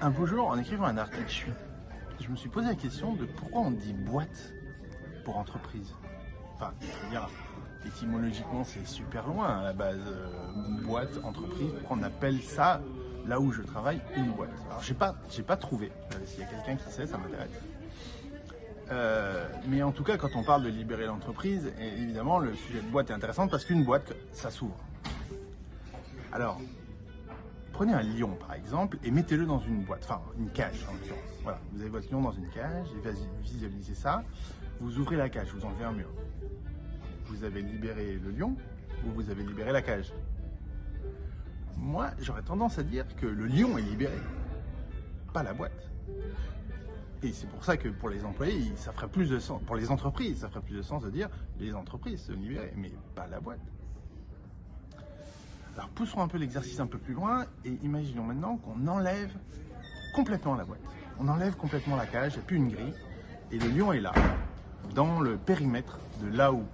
Un beau jour, en écrivant un article, je me suis posé la question de pourquoi on dit boîte pour entreprise. Enfin, je veux dire, étymologiquement, c'est super loin à la base. Boîte, entreprise, pourquoi on appelle ça, là où je travaille, une boîte. Alors, j'ai pas trouvé. S'il y a quelqu'un qui sait, ça m'intéresse. Mais en tout cas, quand on parle de libérer l'entreprise, évidemment, le sujet de boîte est intéressant parce qu'une boîte, ça s'ouvre. Alors, prenez un lion par exemple et mettez-le dans une boîte, enfin une cage en l'occurrence. Voilà, vous avez votre lion dans une cage et visualisez ça. Vous ouvrez la cage, vous enlevez un mur. Vous avez libéré le lion ou vous avez libéré la cage. Moi, j'aurais tendance à dire que le lion est libéré, pas la boîte. Et c'est pour ça que pour les employés, ça ferait plus de sens. Pour les entreprises, ça ferait plus de sens de dire les entreprises se libérer, mais pas la boîte. Alors poussons un peu l'exercice un peu plus loin et imaginons maintenant qu'on enlève complètement la boîte. On enlève complètement la cage, il n'y a plus une grille et le lion est là, dans le périmètre de là où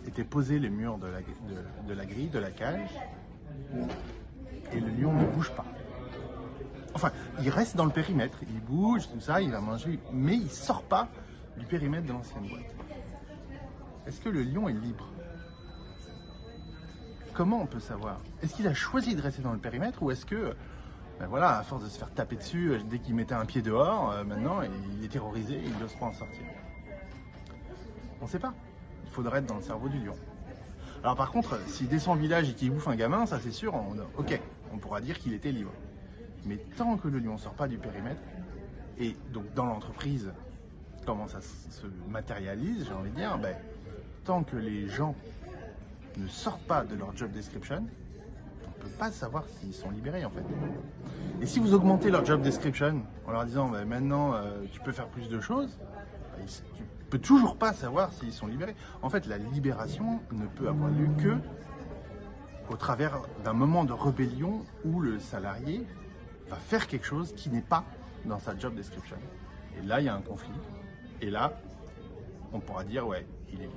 étaient posés les murs de la grille, de la cage, et le lion ne bouge pas. Enfin, il reste dans le périmètre, il bouge, tout ça, il va manger, mais il ne sort pas du périmètre de l'ancienne boîte. Est-ce que le lion est libre ? Comment on peut savoir? Est-ce qu'il a choisi de rester dans le périmètre ou est-ce que, ben voilà, à force de se faire taper dessus dès qu'il mettait un pied dehors, maintenant il est terrorisé et il n'ose pas en sortir? On ne sait pas. Il faudrait être dans le cerveau du lion. Alors par contre, s'il descend au village et qu'il bouffe un gamin, ça c'est sûr, on pourra dire qu'il était libre. Mais tant que le lion ne sort pas du périmètre, et donc dans l'entreprise, comment ça se matérialise, j'ai envie de dire, ben, tant que les gens ne sortent pas de leur job description, on ne peut pas savoir s'ils sont libérés en fait. Et si vous augmentez leur job description en leur disant bah, maintenant tu peux faire plus de choses, bah, tu peux toujours pas savoir s'ils sont libérés. En fait, la libération ne peut avoir lieu que au travers d'un moment de rébellion où le salarié va faire quelque chose qui n'est pas dans sa job description. Et là, il y a un conflit. Et là, on pourra dire ouais, il est libre.